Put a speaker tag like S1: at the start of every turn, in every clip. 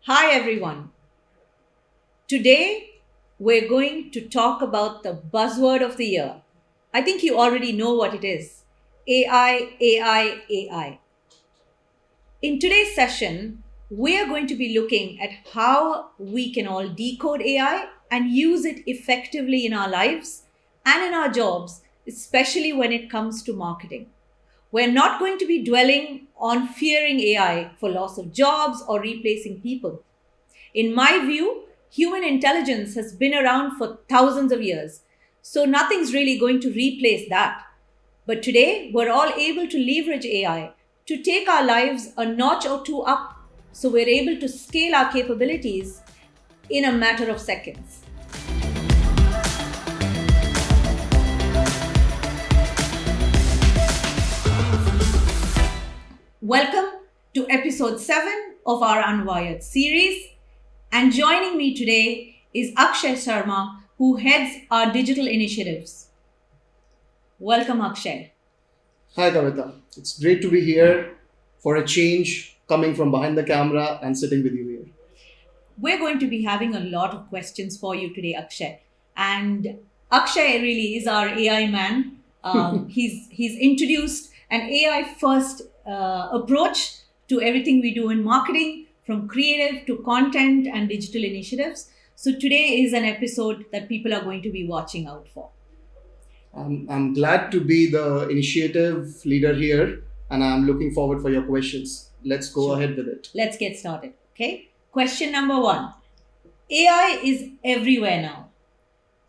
S1: Hi everyone. Today we're going to talk about the buzzword of the year. I think you already know what it is. AI, AI, AI. In today's session, we're going to be looking at how we can all decode AI and use it effectively in our lives and in our jobs, especially when it comes to marketing. We're not going to be dwelling on fearing AI for loss of jobs or replacing people. In my view, human intelligence has been around for thousands of years, so nothing's really going to replace that. But today, we're all able to leverage AI to take our lives a notch or two up, so we're able to scale our capabilities in a matter of seconds. Welcome to Episode 7 of our Unwired series. And joining me today is Akshay Sharma, who heads our digital initiatives. Welcome, Akshay.
S2: Hi, Kavitha. It's great to be here for a change coming from behind the camera and sitting with you here.
S1: We're going to be having a lot of questions for you today, Akshay. And Akshay really is our AI man. He's introduced an AI first approach to everything we do in marketing, from creative to content and digital initiatives. So today is an episode that people are going to be watching out for.
S2: I'm glad to be the initiative leader here and I'm looking forward for your questions. Let's go
S1: Sure.
S2: ahead with it.
S1: Let's get started. Okay. Question number 1. AI is everywhere now.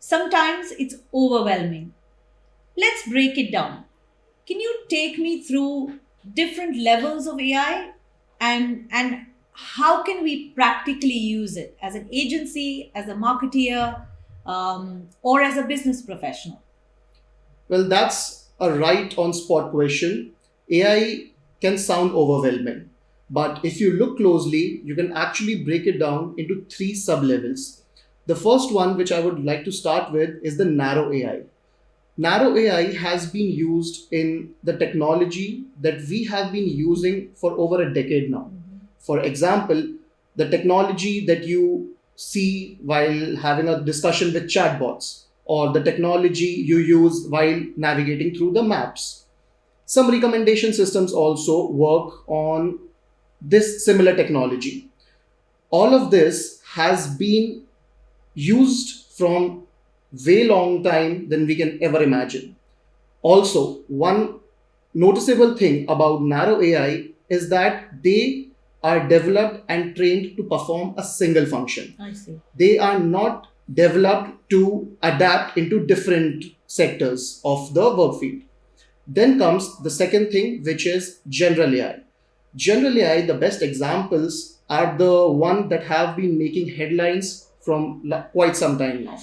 S1: Sometimes it's overwhelming. Let's break it down. Can you take me through different levels of AI and how can we practically use it as an agency, as a marketeer, or as a business professional?
S2: Well, that's a right on spot question. AI can sound overwhelming, but if you look closely, you can actually break it down into three sub levels. The first one, which I would like to start with, is the narrow AI. Narrow AI has been used in the technology that we have been using for over a decade now. For example, the technology that you see while having a discussion with chatbots, or the technology you use while navigating through the maps. Some recommendation systems also work on this similar technology. All of this has been used from way long time than we can ever imagine. Also, one noticeable thing about narrow AI is that they are developed and trained to perform a single function.
S1: I see.
S2: They are not developed to adapt into different sectors of the work field. Then comes the second thing, which is general AI. General AI, the best examples are the one that have been making headlines from quite some time now.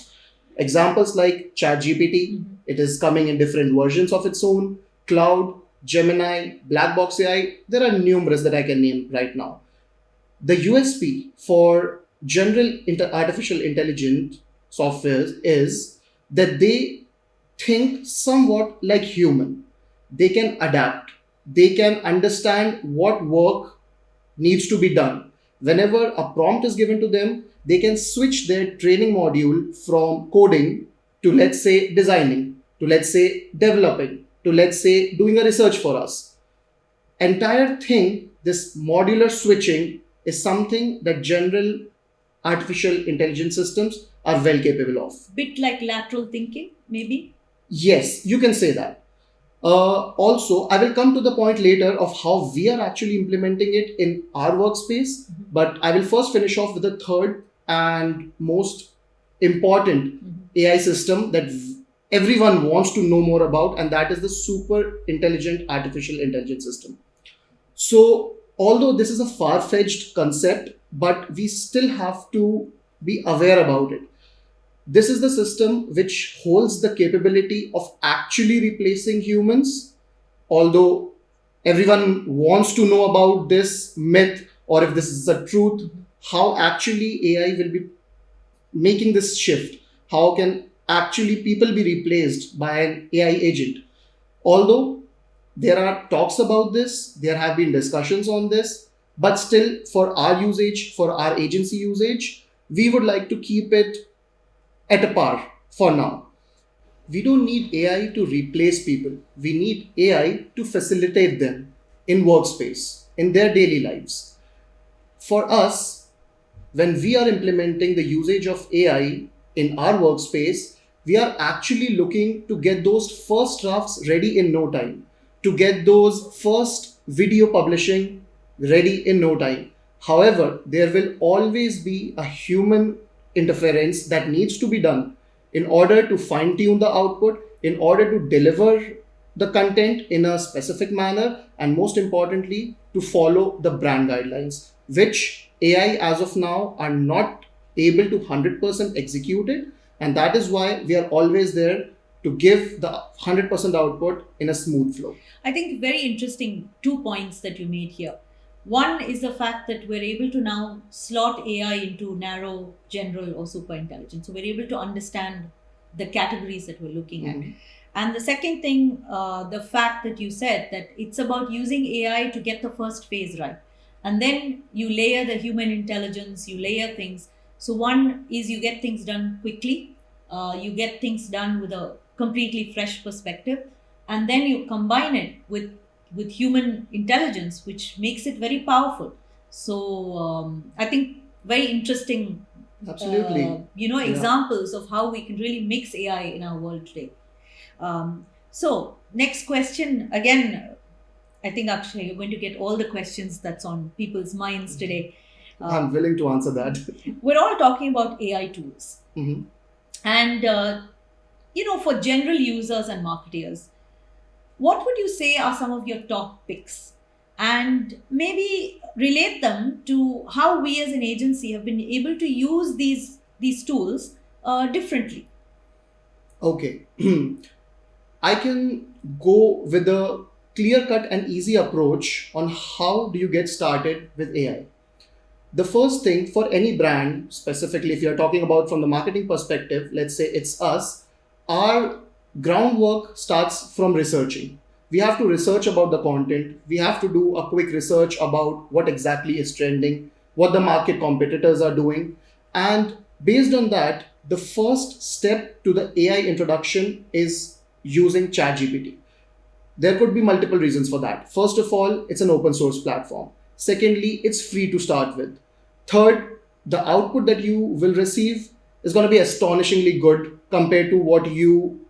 S2: Examples like ChatGPT, it is coming in different versions of its own, Cloud, Gemini, Black Box AI, there are numerous that I can name right now. The USP for artificial intelligence software is that they think somewhat like human. They can adapt. They can understand what work needs to be done. Whenever a prompt is given to them, they can switch their training module from coding to, let's say, designing, to, let's say, developing, to, let's say, doing a research for us. Entire thing, this modular switching is something that general artificial intelligence systems are well capable of.
S1: Bit like lateral thinking, maybe?
S2: Yes, you can say that. Also, I will come to the point later of how we are actually implementing it in our workspace, but I will first finish off with the third and most important AI system that everyone wants to know more about, and that is the super intelligent artificial intelligence system. So, although this is a far fetched concept, but we still have to be aware about it. This is the system which holds the capability of actually replacing humans, although everyone wants to know about this myth or if this is a truth, how actually AI will be making this shift. How can actually people be replaced by an AI agent? Although there are talks about this, there have been discussions on this, But still, for our usage, for our agency usage, we would like to keep it at a par for now. We don't need AI to replace people. We need AI to facilitate them in workspace, in their daily lives. For us, when we are implementing the usage of AI in our workspace, we are actually looking to get those first drafts ready in no time, to get those first video publishing ready in no time. However, there will always be a human interference that needs to be done in order to fine tune the output, in order to deliver the content in a specific manner, and most importantly, to follow the brand guidelines, which AI as of now are not able to 100% execute it. And that is why we are always there to give the 100% output in a smooth flow.
S1: I think very interesting 2 points that you made here. One is the fact that we're able to now slot AI into narrow, general, or super intelligence. So we're able to understand the categories that we're looking at. And the second thing, the fact that you said that it's about using AI to get the first phase right. And then you layer the human intelligence, you layer things. So, one is you get things done quickly, you get things done with a completely fresh perspective, and then you combine it with human intelligence, which makes it very powerful. So, I think very interesting,
S2: Absolutely. Yeah.
S1: examples of how we can really mix AI in our world today. So, next question again. I think Akshay, you're going to get all the questions that's on people's minds today.
S2: I'm willing to answer that.
S1: We're all talking about AI tools,
S2: Mhm.
S1: and for general users and marketers, what would you say are some of your top picks? And maybe relate them to how we as an agency have been able to use these tools differently.
S2: Okay. I can go with a clear cut and easy approach on how do you get started with AI. The first thing for any brand, specifically if you're talking about from the marketing perspective, let's say it's us, our groundwork starts from researching. We have to research about the content. We have to do a quick research about what exactly is trending, what the market competitors are doing. And based on that, the first step to the AI introduction is using ChatGPT. There could be multiple reasons for that. First of all, it's an open source platform. Secondly, it's free to start with. Third, the output that you will receive is going to be astonishingly good compared to what you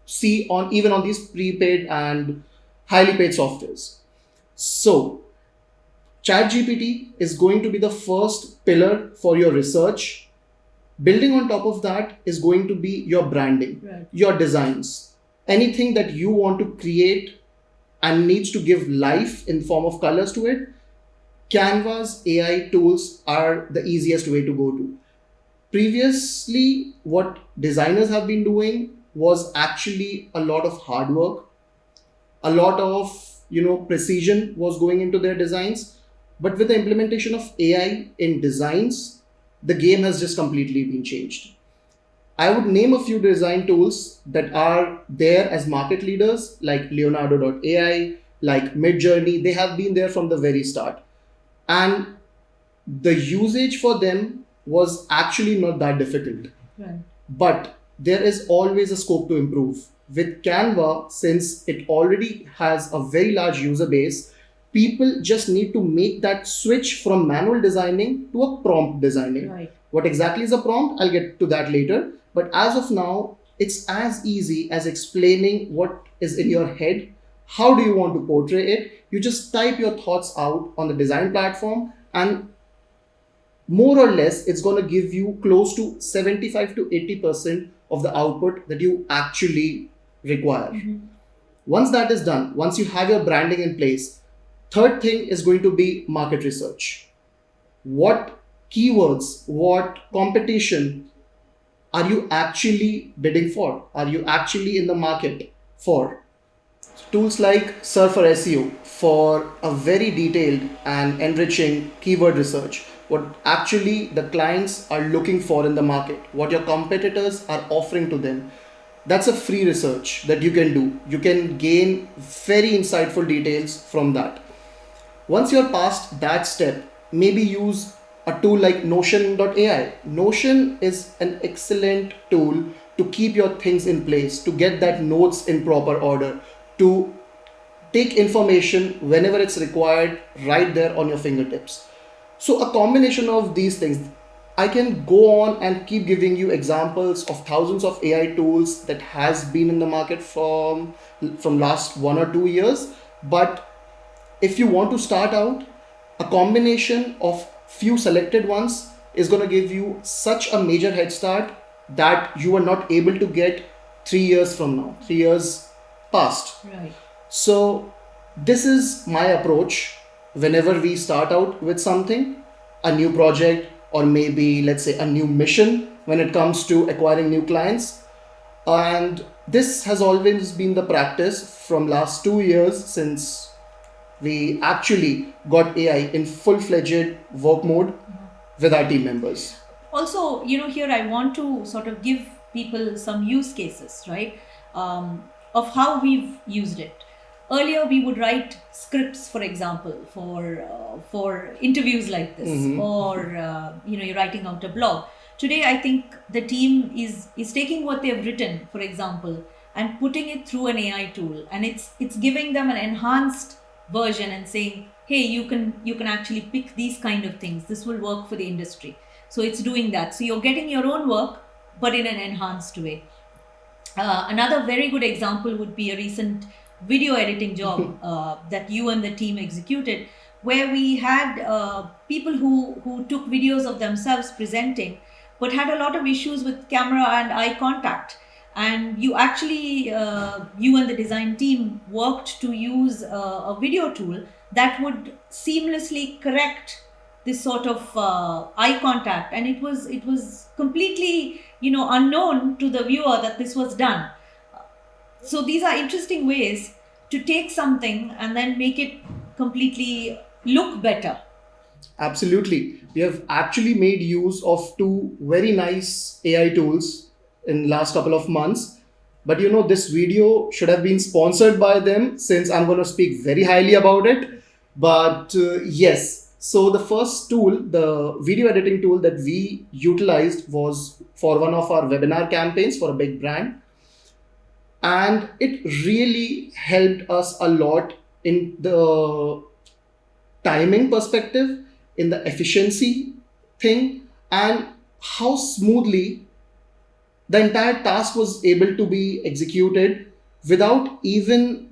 S2: see on even on these prepaid and highly paid softwares. So, ChatGPT is going to be the first pillar for your research. Building on top of that is going to be your branding,
S1: Right.
S2: your designs, anything that you want to create and needs to give life in form of colors to it. Canva's AI tools are the easiest way to go to. Previously, what designers have been doing was actually a lot of hard work, a lot of precision was going into their designs. But with the implementation of AI in designs, the game has just completely been changed. I would name a few design tools that are there as market leaders, like Leonardo.ai, like Midjourney. They have been there from the very start. And the usage for them was actually not that difficult.
S1: Right.
S2: But there is always a scope to improve. With Canva, since it already has a very large user base, people just need to make that switch from manual designing to a prompt designing.
S1: Right.
S2: What exactly is a prompt? I'll get to that later. But as of now, it's as easy as explaining what is in your head. How do you want to portray it? You just type your thoughts out on the design platform, and more or less it's going to give you close to 75 to 80% of the output that you actually require.
S1: Mhm.
S2: Once that is done, once you have your branding in place, third thing is going to be market research. What keywords, what competition are you actually bidding for? Are you actually in the market for? Tools like Surfer SEO for a very detailed and enriching keyword research. What actually the clients are looking for in the market, what your competitors are offering to them. That's a free research that you can do. You can gain very insightful details from that. Once you're past that step, maybe use a tool like Notion.ai. Notion is an excellent tool to keep your things in place, to get that notes in proper order, to take information whenever it's required right there on your fingertips. So a combination of these things, I can go on and keep giving you examples of thousands of AI tools that has been in the market from last 1 or 2 years. But if you want to start out, a combination of few selected ones is going to give you such a major head start that you are not able to get 3 years from now, 3 years past.
S1: Right.
S2: So, this is my approach whenever we start out with something, a new project, or maybe let's say a new mission when it comes to acquiring new clients. And this has always been the practice from last 2 years since we actually got AI in full-fledged work mode with our team members.
S1: Also, here I want to sort of give people some use cases, right, of how we've used it. Earlier, we would write scripts, for example, for interviews like this, or you're writing out a blog. Today, I think the team is taking what they've written, for example, and putting it through an AI tool, and it's giving them an enhanced version and saying, hey, you can actually pick these kind of things. This will work for the industry. So it's doing that. So you're getting your own work, but in an enhanced way. Another very good example would be a recent video editing job that you and the team executed, where we had people who took videos of themselves presenting, but had a lot of issues with camera and eye contact. And you actually, you and the design team worked to use a video tool that would seamlessly correct this sort of eye contact, and it was completely unknown to the viewer that this was done. So these are interesting ways to take something and then make it completely look better.
S2: Absolutely. We have actually made use of two very nice AI tools in last couple of months. But this video should have been sponsored by them since I'm going to speak very highly about it. But yes, so the first tool, the video editing tool that we utilized was for one of our webinar campaigns for a big brand. And it really helped us a lot in the timing perspective, in the efficiency thing, and how smoothly the entire task was able to be executed without even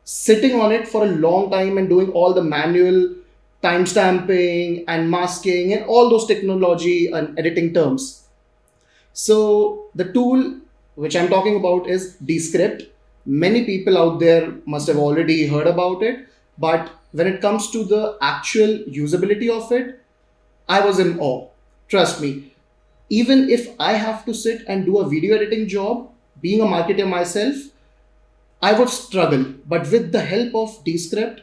S2: sitting on it for a long time and doing all the manual timestamping and masking and all those technology and editing terms. So the tool which I'm talking about is Descript. Many people out there must have already heard about it, but when it comes to the actual usability of it, I was in awe. Trust me. Even if I have to sit and do a video editing job, being a marketer myself, I would struggle. But with the help of Descript,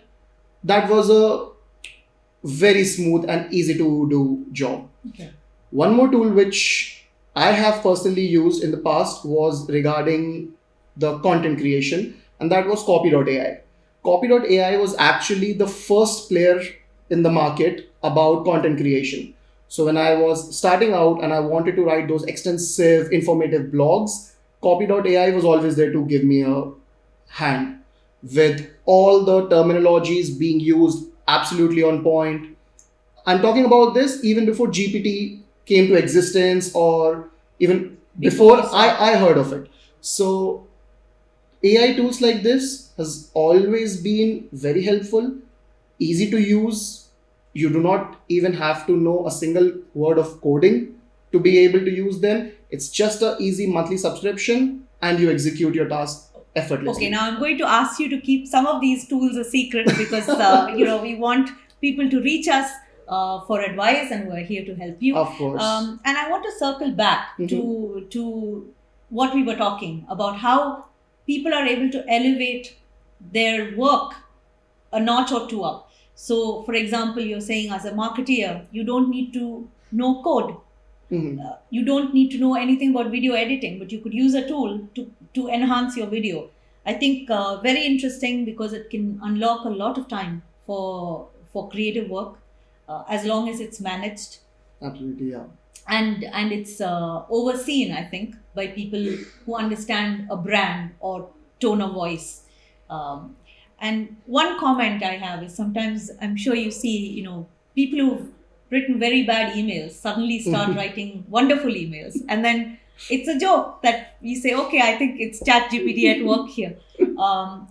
S2: that was a very smooth and easy to do job.
S1: Okay.
S2: One more tool which I have personally used in the past was regarding the content creation, and that was Copy.ai. Copy.ai was actually the first player in the market about content creation. So when I was starting out and I wanted to write those extensive, informative blogs, Copy.ai was always there to give me a hand with all the terminologies being used absolutely on point. I'm talking about this even before GPT came to existence, or even before I heard of it. So AI tools like this has always been very helpful, easy to use. You do not even have to know a single word of coding to be able to use them. It's just an easy monthly subscription and you execute your task effortlessly.
S1: Okay, now I'm going to ask you to keep some of these tools a secret because we want people to reach us for advice, and we're here to help you.
S2: Of course.
S1: And I want to circle back to what we were talking about, how people are able to elevate their work a notch or two up. So, for example, you're saying as a marketeer, you don't need to know code. You don't need to know anything about video editing, but you could use a tool to enhance your video. I think very interesting because it can unlock a lot of time for for creative work, as long as it's managed
S2: Absolutely, yeah.
S1: and it's overseen, I think, by people who understand a brand or tone of voice. um, and one comment I have is, sometimes I'm sure you see, people who've written very bad emails suddenly start writing wonderful emails, and then it's a joke that we say, okay, I think it's chat gpt at work here.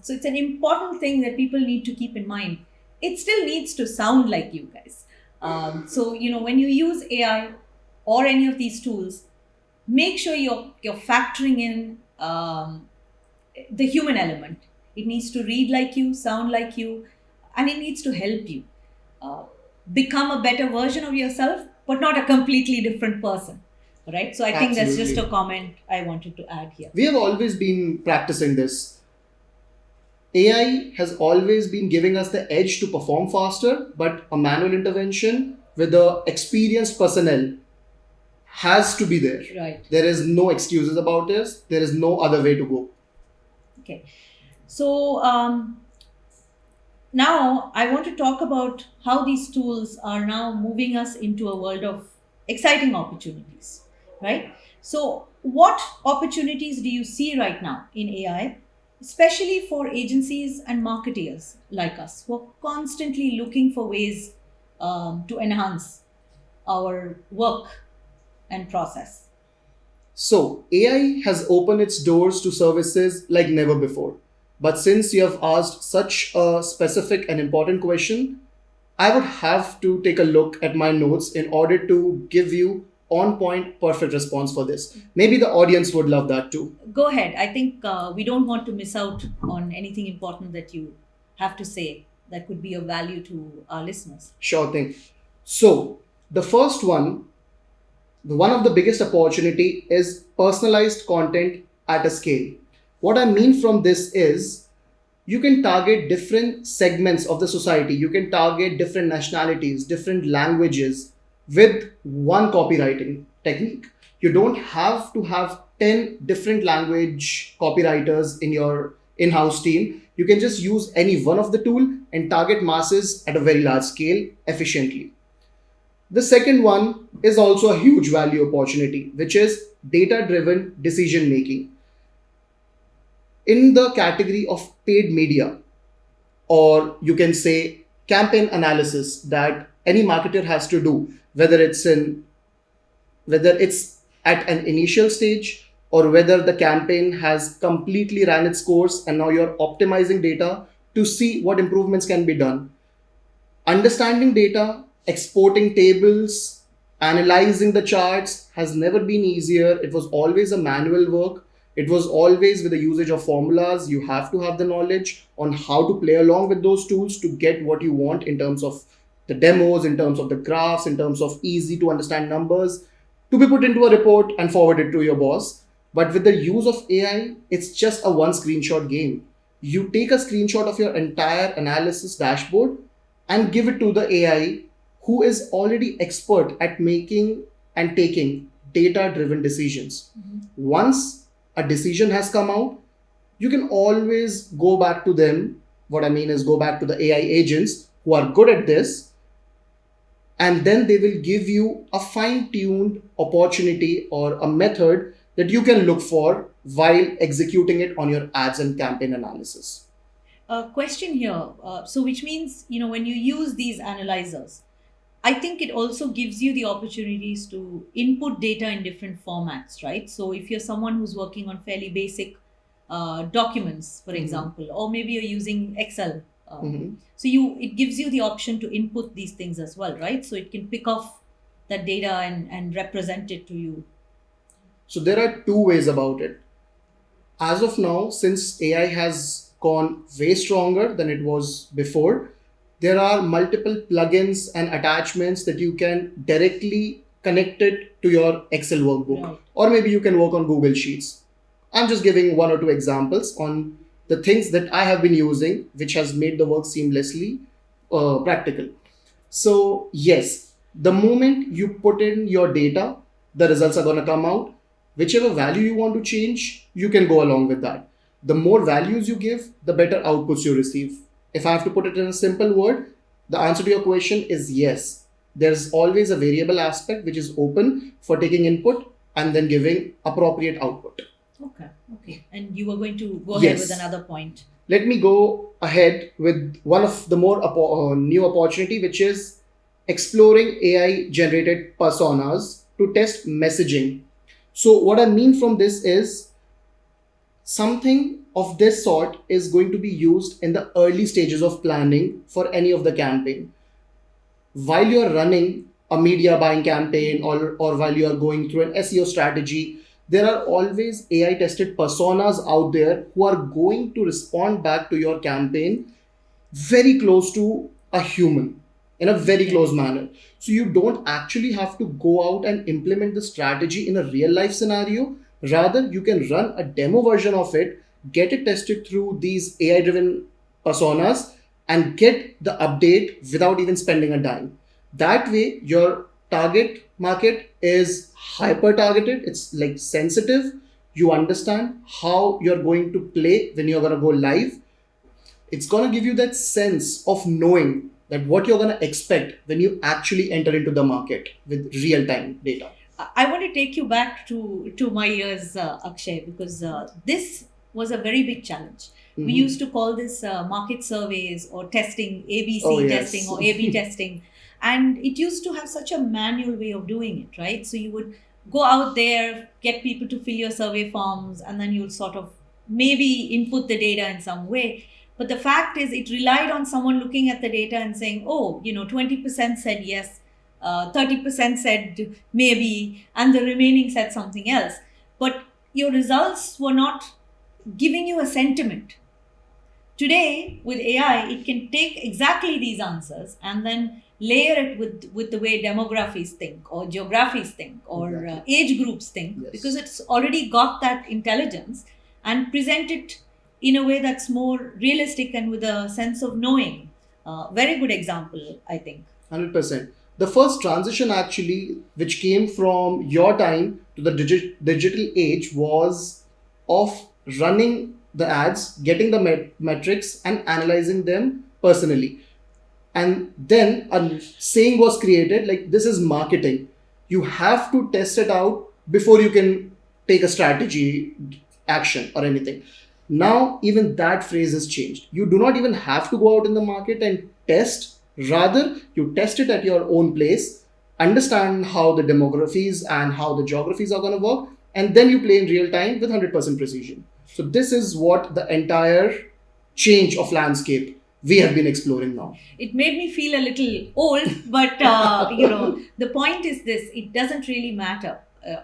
S1: So it's an important thing that people need to keep in mind. It still needs to sound like you guys. So when you use AI or any of these tools, make sure you're factoring in the human element. It needs to read like you, sound like you, and it needs to help you uh, become a better version of yourself, but not a completely different person. Right? So I think that's just a
S2: Absolutely.
S1: comment I wanted to add here.
S2: We have always been practicing this. AI has always been giving us the edge to perform faster, but a manual intervention with the experienced personnel has to be there.
S1: Right.
S2: There is no excuses about this. There is no other way to go.
S1: Okay. So now I want to talk about how these tools are now moving us into a world of exciting opportunities, right? So, what opportunities do you see right now in AI, especially for agencies and marketeers like us who are constantly looking for ways to enhance our work and process?
S2: So, AI has opened its doors to services like never before. But since you have asked such a specific and important question, I would have to take a look at my notes in order to give you on point perfect response for this. Maybe the audience would love that too.
S1: Go ahead. I think we don't want to miss out on anything important that you have to say that could be of value to our listeners.
S2: Sure thing. So, the first one, one of the biggest opportunity is personalized content at a scale. What I mean from this is you can target different segments of the society, you can target different nationalities, different languages with one copywriting technique. You don't have to have 10 different language copywriters in your in-house team. You can just use any one of the tool and target masses at a very large scale efficiently. The second one is also a huge value opportunity, which is data driven decision making. In the category of paid media, or you can say campaign analysis that any marketer has to do, whether it's at an initial stage or whether the campaign has completely ran its course and now you're optimizing data to see what improvements can be done. Understanding data, exporting tables, analyzing the charts has never been easier. It was always a manual work. It was always with the usage of formulas. You have to have the knowledge on how to play along with those tools to get what you want in terms of the demos, in terms of the graphs, in terms of easy to understand numbers to be put into a report and forwarded to your boss. But with the use of AI, it's just a one screenshot game. You take a screenshot of your entire analysis dashboard and give it to the AI who is already expert at making and taking data driven decisions. Once a decision has come out, you can always go back to them. What I mean is, go back to the AI agents who are good at this, and then they will give you a fine tuned opportunity or a method that you can look for while executing it on your ads and campaign analysis.
S1: A question here. So, which means, when you use these analyzers, I think it also gives you the opportunities to input data in different formats, right? So, if you're someone who's working on fairly basic documents, for example, or maybe you're using Excel, so it gives you the option to input these things as well, right? So it can pick off that data and represent it to you.
S2: So there are two ways about it. As of now, since AI has gone way stronger than it was before, there are multiple plugins and attachments that you can directly connect it to your Excel workbook,
S1: Right.
S2: or maybe you can work on Google Sheets. I'm just giving one or two examples on the things that I have been using, which has made the work seamlessly practical. So, yes, the moment you put in your data, the results are going to come out. Whichever value you want to change, you can go along with that. The more values you give, the better outputs you receive. If I have to put it in a simple word, The answer to your question is yes. There's always a variable aspect which is open for taking input and then giving appropriate output.
S1: Okay, okay. And you were going to go ahead with
S2: Yes.
S1: another point.
S2: Let me go ahead with one of the more new opportunity, which is exploring AI generated personas to test messaging. So what I mean from this is something of this sort is going to be used in the early stages of planning for any of the campaign. While you're running a media buying campaign, or while you're going through an SEO strategy, there are always AI tested personas out there who are going to respond back to your campaign very close to a human, in a very
S1: Okay.
S2: close manner. So you don't actually have to go out and implement the strategy in a real life scenario. Rather, you can run a demo version of it, get it tested through these AI driven personas, and get the update without even spending a dime. That way, your target market is hyper targeted, it's like sensitive. You understand how you're going to play when you're going to go live. It's going to give you that sense of knowing that what you're going to expect when you actually enter into the market with real time data.
S1: I want to take you back to my years, Akshay, because this was a very big challenge. We used to call this market surveys or testing, ABC
S2: Oh,
S1: testing
S2: yes.
S1: or A/B testing, and it used to have such a manual way of doing it, right? So you would go out there, get people to fill your survey forms, and then you'll sort of maybe input the data in some way. But the fact is, it relied on someone looking at the data and saying, oh, 20% said yes, 30% said maybe, and the remaining said something else. But your results were not giving you a sentiment. Today, with AI, it can take exactly these answers and then layer it with the way demographies think, or geographies think, or
S2: Exactly.
S1: age groups think,
S2: Yes.
S1: because it's already got that intelligence, and present it in a way that's more realistic and with a sense of knowing. Very good example, I think.
S2: 100%. The first transition actually, which came from your time to the digital age, was of running the ads, getting the metrics, and analyzing them personally. And then a saying was created like, this is marketing. You have to test it out before you can take a strategy action or anything. Now even that phrase has changed. You do not even have to go out in the market and test. Rather, you test it at your own place, understand how the demographies and how the geographies are going to work, and then you play in real time with 100% precision. So this is what the entire change of landscape we have been exploring now.
S1: It made me feel a little old, but the point is this: it doesn't really matter,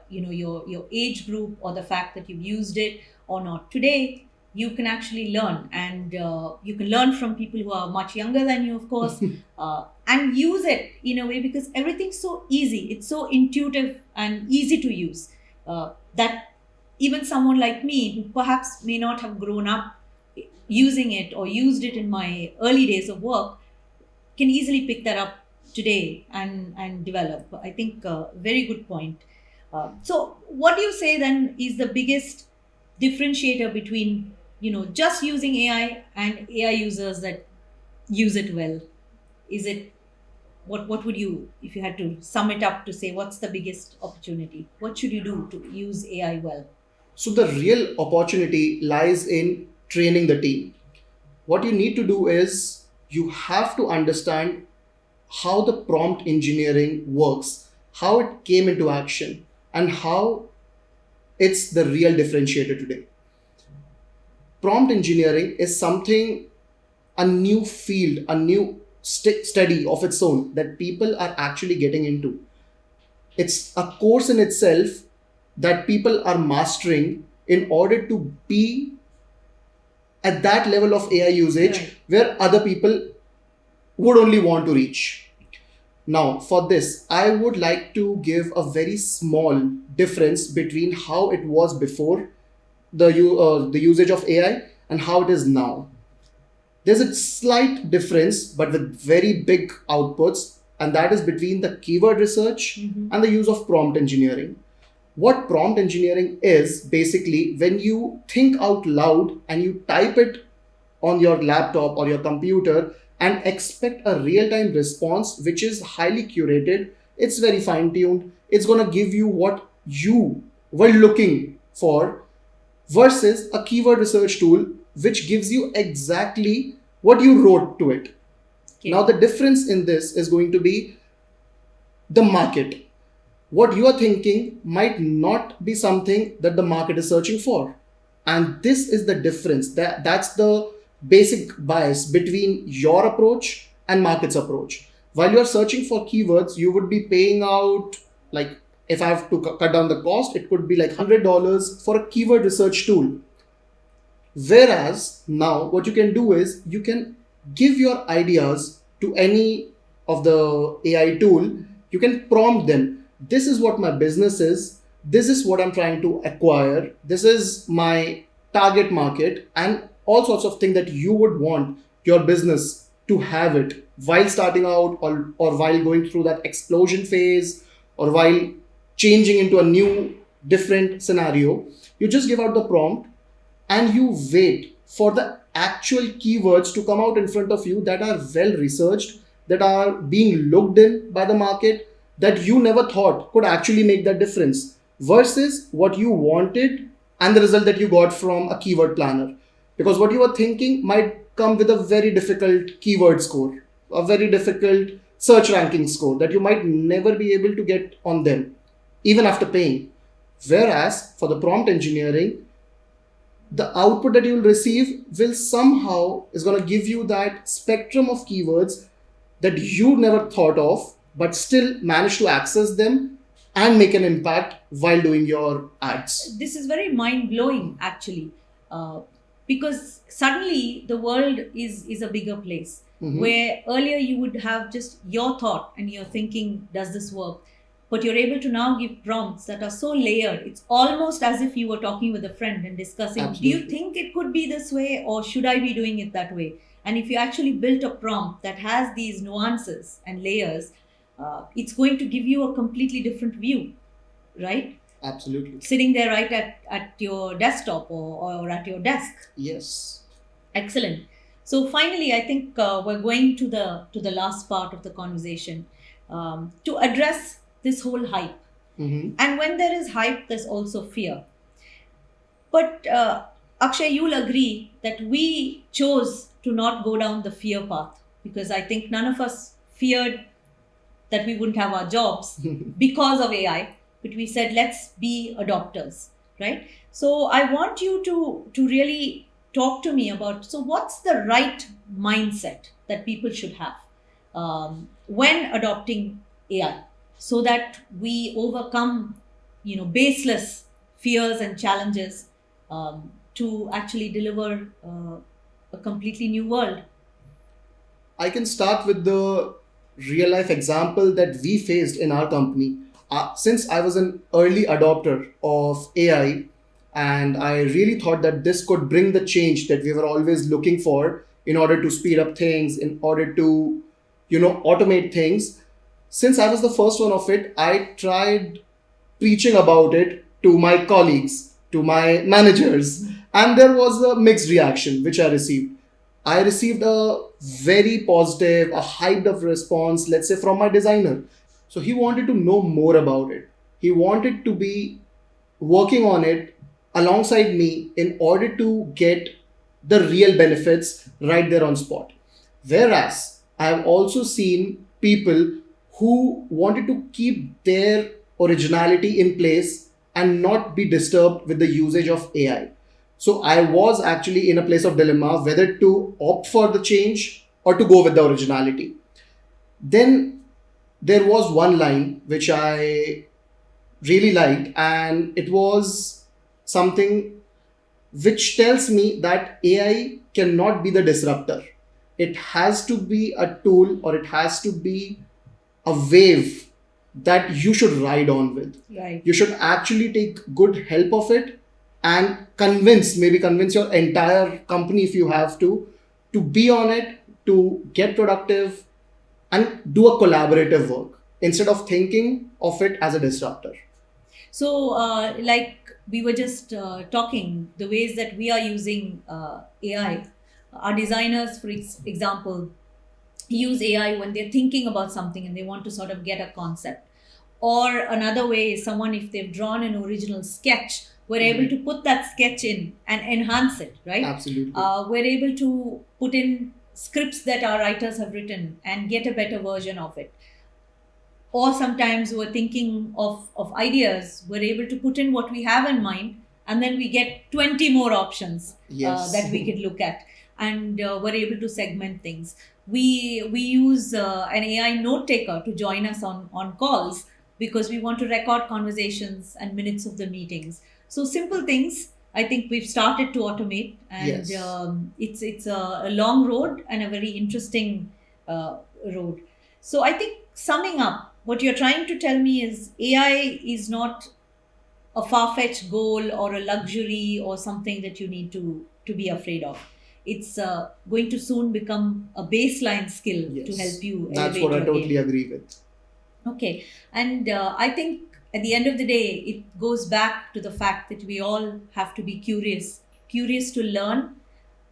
S1: your age group or the fact that you've used it or not. Today, you can actually learn, and you can learn from people who are much younger than you, of course, and use it in a way, because everything's so easy. It's so intuitive and easy to use, that even someone like me, who perhaps may not have grown up using it or used it in my early days of work, can easily pick that up today and develop. I think very good point. So what do you say then is the biggest differentiator between just using AI and AI users that use it well? Is it, what would you, if you had to sum it up to say, what's the biggest opportunity? What should you do to use AI well?
S2: So the real opportunity lies in training the team. What you need to do is you have to understand how the prompt engineering works, how it came into action, and how it's the real differentiator today. Prompt engineering is something, a new field, a new study of its own that people are actually getting into. It's a course in itself that people are mastering in order to be at that level of AI usage,
S1: Right.
S2: where other people would only want to reach. Now, for this, I would like to give a very small difference between how it was before the usage of AI and how it is now. There's a slight difference, but with very big outputs, and that is between the keyword research and the use of prompt engineering. What prompt engineering is basically when you think out loud and you type it on your laptop or your computer and expect a real-time response which is highly curated. It's very fine-tuned. It's going to give you what you were looking for, versus a keyword research tool which gives you exactly what you wrote to it.
S1: Okay.
S2: Now the difference in this is going to be the market. What you are thinking might not be something that the market is searching for. And this is the difference. That's the basic bias between your approach and market's approach. While you're searching for keywords, you would be paying out, like, if I have to cut down the cost, it could be like $100 for a keyword research tool. Whereas now what you can do is you can give your ideas to any of the AI tool. You can prompt them. This is what my business is. This is what I'm trying to acquire. This is my target market, and all sorts of things that you would want your business to have it while starting out, or while going through that explosion phase, or while changing into a new different scenario. You just give out the prompt and you wait for the actual keywords to come out in front of you that are well researched, that are being looked in by the market, that you never thought could actually make that difference, versus what you wanted and the result that you got from a keyword planner. Because what you were thinking might come with a very difficult keyword score, a very difficult search ranking score that you might never be able to get on them, even after paying. Whereas for the prompt engineering, the output that you will receive will somehow is going to give you that spectrum of keywords that you never thought of, but still manage to access them and make an impact while doing your ads.
S1: This is very mind blowing, actually, uh, because suddenly the world is a bigger place. Where earlier you would have just your thought and you're thinking, does this work? But you're able to now give prompts that are so layered. It's almost as if you were talking with a friend and discussing,
S2: Absolutely.
S1: do you think it could be this way, or should I be doing it that way? And if you actually built a prompt that has these nuances and layers, it's going to give you a completely different view, right?
S2: Absolutely.
S1: Sitting there right at your desktop, or at your desk.
S2: Yes.
S1: Excellent. So finally, I think we're going to the last part of the conversation, to address this whole hype. And when there is hype, there's also fear. But Akshay, you'll agree that we chose to not go down the fear path, because I think none of us feared that we wouldn't have our jobs because of AI, but we said, let's be adopters, right? So I want you to really talk to me about, so what's the right mindset that people should have when adopting AI, so that we overcome, baseless fears and challenges, to actually deliver a completely new world.
S2: I can start with the real life example that we faced in our company. Since I was an early adopter of AI, and I really thought that this could bring the change that we were always looking for in order to speed up things, in order to, automate things. Since I was the first one of it, I tried preaching about it to my colleagues, to my managers, and there was a mixed reaction which I received. I received a very positive, a hyped up response, let's say from my designer. So he wanted to know more about it. He wanted to be working on it alongside me in order to get the real benefits right there on spot. Whereas I have also seen people who wanted to keep their originality in place and not be disturbed with the usage of AI. So I was actually in a place of dilemma whether to opt for the change or to go with the originality. Then there was one line which I really liked, and it was something which tells me that AI cannot be the disruptor. It has to be a tool, or it has to be a wave that you should ride on with.
S1: Right.
S2: You should actually take good help of it and maybe convince your entire company, if you have to be on it, to get productive and do a collaborative work instead of thinking of it as a disruptor.
S1: So, like we were just talking, the ways that we are using AI, our designers, for example, use AI when they're thinking about something and they want to sort of get a concept. Or another way is someone, if they've drawn an original sketch, we're able to put that sketch in and enhance it, right?
S2: Absolutely.
S1: We're able to put in scripts that our writers have written and get a better version of it. Or sometimes we're thinking of ideas, we're able to put in what we have in mind, and then we get 20 more options
S2: Yes.
S1: that we could look at. And we're able to segment things. We use an AI note taker to join us on calls because we want to record conversations and minutes of the meetings. So simple things I think we've started to automate, and
S2: Yes.
S1: it's a long road and a very interesting road. So I think, summing up, what you're trying to tell me is AI is not a far-fetched goal or a luxury or something that you need to be afraid of. It's going to soon become a baseline skill to
S2: Yes.
S1: help you
S2: That's
S1: elevate
S2: what I
S1: your
S2: totally
S1: game.
S2: agree with.
S1: Okay. And I think at the end of the day, it goes back to the fact that we all have to be curious, curious to learn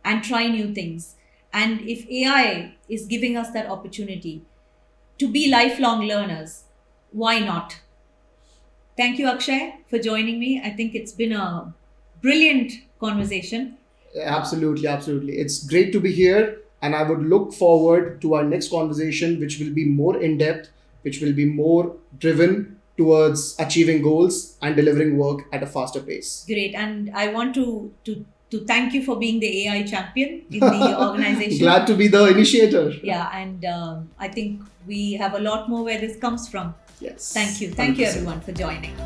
S1: and try new things. And if AI is giving us that opportunity to be lifelong learners, why not? Thank you, Akshay, for joining me. I think it's been a brilliant conversation.
S2: Absolutely, absolutely. It's great to be here, and I would look forward to our next conversation, which will be more in depth, which will be more driven towards achieving goals and delivering work at a faster pace.
S1: Great. And I want to thank you for being the AI champion in the organization.
S2: Glad to be the initiator.
S1: Yeah. And I think we have a lot more where this comes from.
S2: Yes.
S1: Thank you. Thank you,
S2: 100%.
S1: everyone, for joining.